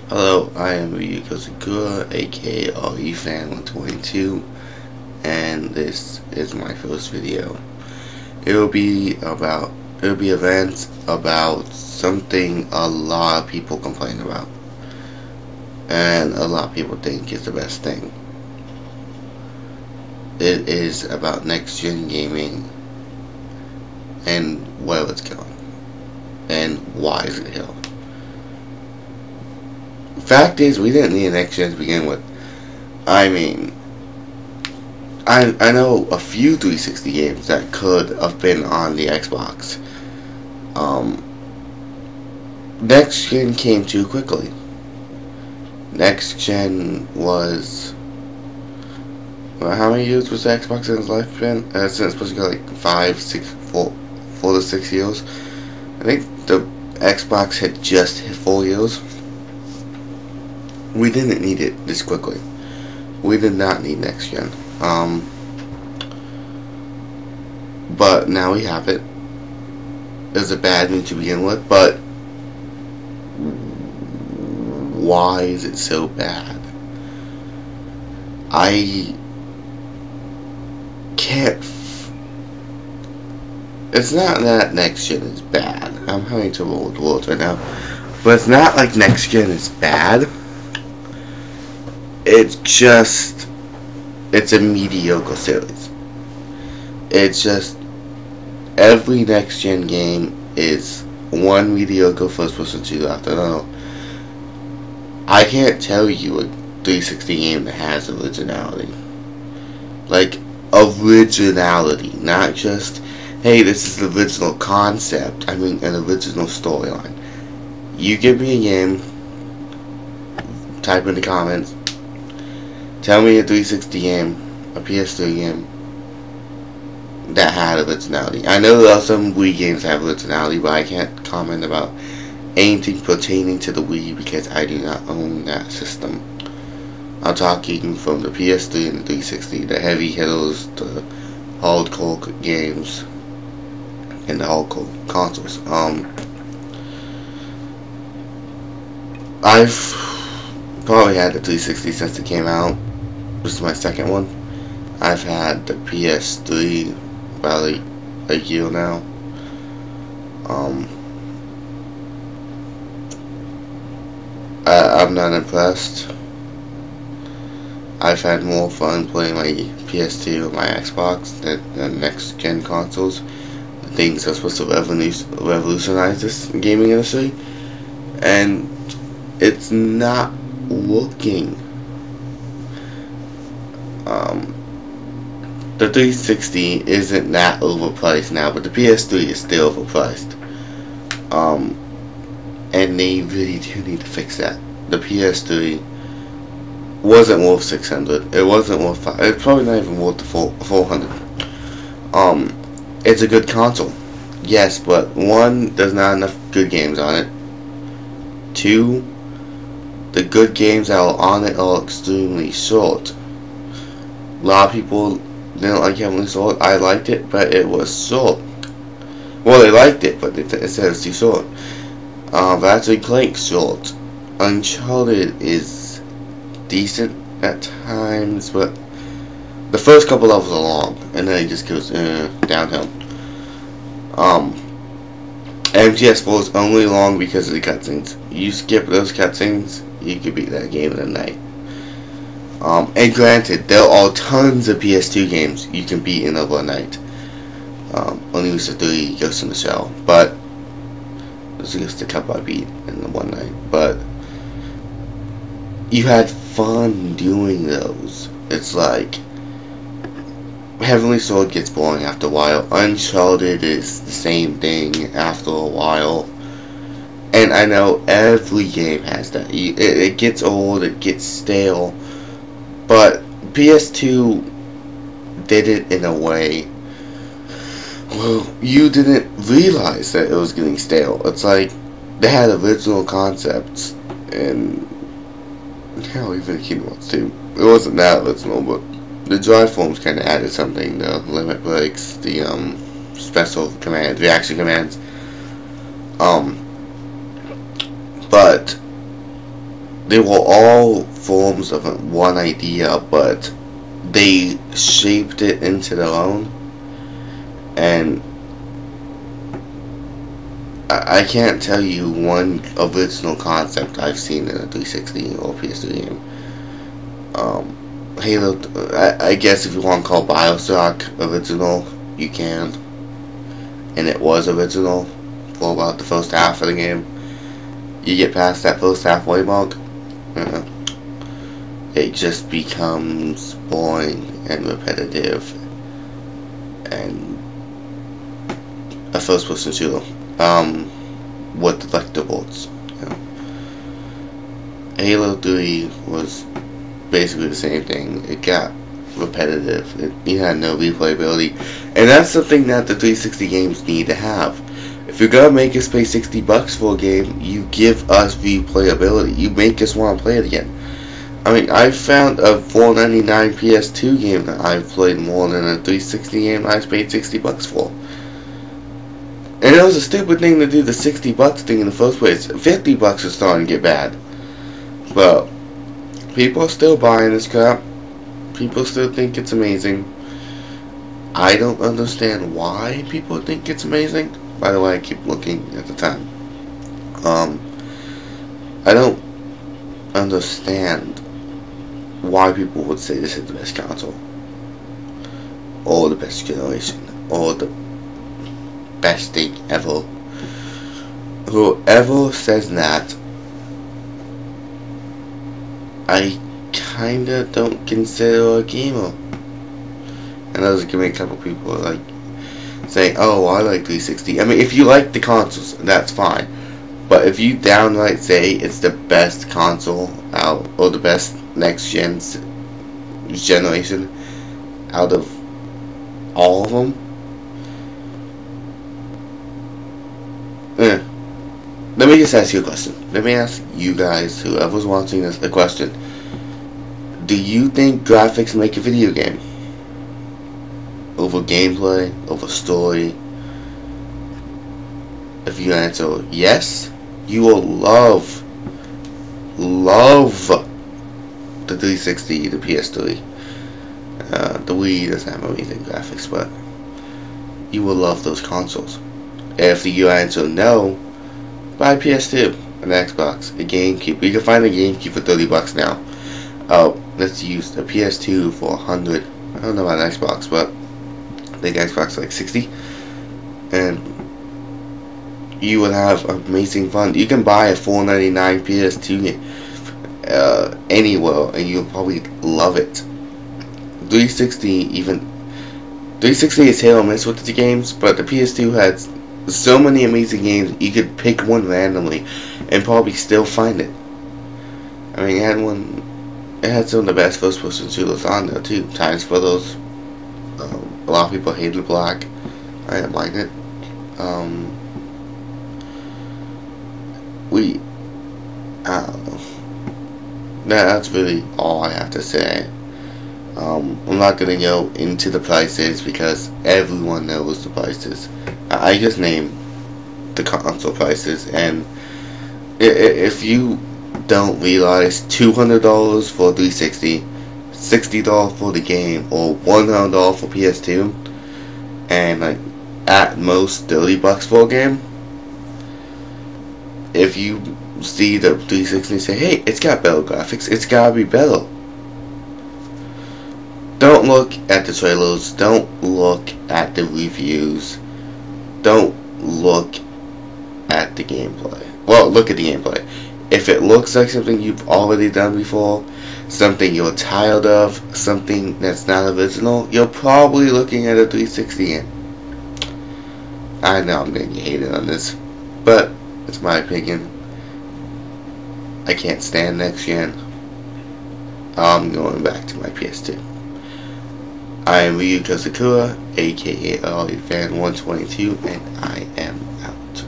Hello, I am Ryuko Sakura, aka REFan122, and this is my first video. It'll be a rant about something a lot of people complain about, and a lot of people think is the best thing. It is about next-gen gaming and where it's going, and why is it here. Fact is, we didn't need an next-gen to begin with. I mean, I know a few 360 games that could have been on the Xbox. Next-gen came too quickly. Next-gen was... well, how many years was the Xbox in its life been? Since it's supposed to go like 4 to 6 years. I think the Xbox had just hit 4 years. We didn't need it this quickly. We did not need next gen. But now we have it. It was a bad move to begin with, but why is it so bad? I can't. It's not that next gen is bad. I'm having trouble with words right now, but it's not like next gen is bad. It's just, it's a mediocre series. It's just, every next-gen game is one mediocre first-person shooter after another. I can't tell you a 360 game that has originality. Like, originality, not just, hey, this is the original concept. I mean, an original storyline. You give me a game, type in the comments, tell me a 360 game, a PS3 game, that had originality. I know there are some Wii games that have originality, but I can't comment about anything pertaining to the Wii because I do not own that system. I'm talking from the PS3 and the 360, the heavy hitters, the hardcore games, and the hardcore consoles. I've probably had the 360 since it came out. This is my second one. I've had the PS3 about a year now. I'm not impressed. I've had more fun playing my PS2 or my Xbox than the next gen consoles. The things are supposed to revolutionize this gaming industry, and it's not working. The 360 isn't that overpriced now, but the PS3 is still overpriced. And they really do need to fix that. The PS3 wasn't worth $600. It wasn't worth it's probably not even worth the $400. It's a good console, yes, but one, there's not enough good games on it. Two, the good games that are on it are extremely short. A lot of people didn't like Heavenly Sword. I liked it, but it was short. Well, they liked it, but it said it's too short. Ratchet & Clank's short. Uncharted is decent at times, but the first couple levels are long, and then it just goes downhill. MGS4 is only long because of the cutscenes. You skip those cutscenes, you could beat that game in a night. And granted, there are tons of PS2 games you can beat in over a night. Only Mr. 3, Ghost in the Shell, but it's just a couple I beat in the one night. But you had fun doing those. It's like Heavenly Sword gets boring after a while. Uncharted is the same thing after a while. And I know every game has that. It gets old, it gets stale. But PS2 did it in a way, well, you didn't realize that it was getting stale. It's like they had original concepts, and hell, even the Kingdom Hearts 2. It wasn't that original, but the drive forms kind of added something. The limit breaks, the special commands, reaction commands. But they were all forms of one idea, but they shaped it into their own. And I can't tell you one original concept I've seen in a 360 or PS3 game. Halo, I guess if you want to call Bioshock original, you can. And it was original for about the first half of the game. You get past that first halfway mark, it just becomes boring and repetitive and a first person shooter with collectibles. Halo 3 was basically the same thing. It got repetitive. You had no replayability, and that's something that the 360 games need to have. If you're gonna make us pay $60 for a game, you give us replayability. You make us want to play it again. I mean, I found a $4.99 PS2 game that I've played more than a 360 game I paid $60 for. And it was a stupid thing to do the $60 thing in the first place. $50 is starting to get bad. But people are still buying this crap. People still think it's amazing. I don't understand why people think it's amazing. By the way, I keep looking at the time. I don't understand why people would say this is the best console, or the best generation, or the best thing ever. Whoever says that, I kinda don't consider a gamer. And there's gonna be a couple people like saying, "Oh, I like 360." I mean, if you like the consoles, that's fine. But if you downright say it's the best console out, or the best next generation out of all of them, let me just ask you a question. Let me ask you guys, whoever's watching this, a question. Do you think graphics make a video game? Over gameplay? Over story? If you answer yes, you will love the 360, the PS3. The Wii doesn't have amazing graphics, but you will love those consoles. If you answer no, buy a PS2, an Xbox, a GameCube. You can find a GameCube for $30 now. Let's use a PS2 for $100. I don't know about an Xbox, but I think Xbox is like $60. And you would have amazing fun. You can buy a $4.99 PS2 game anywhere, and you'll probably love it. 360 is hit or miss with the games, but the PS2 has so many amazing games. You could pick one randomly and probably still find it. I mean, it had some of the best first-person shooters on there too. Times for those. A lot of people hated Black. I didn't like it. I don't know. That's really all I have to say. I'm not gonna go into the prices because everyone knows the prices. I just named the console prices, and if you don't realize $200 for 360, $60 for the game, or $100 for PS2, and like at most $30 for a game. If you see the 360 and say, "Hey, it's got better graphics, it's gotta be better." Don't look at the trailers, don't look at the reviews, don't look at the gameplay. Well, look at the gameplay. If it looks like something you've already done before, something you're tired of, something that's not original, you're probably looking at a 360 game. I know I'm getting hated on this, but it's my opinion. I can't stand next gen. I'm going back to my PS2. I am Ryu Kosakura, aka LA Fan 122, and I am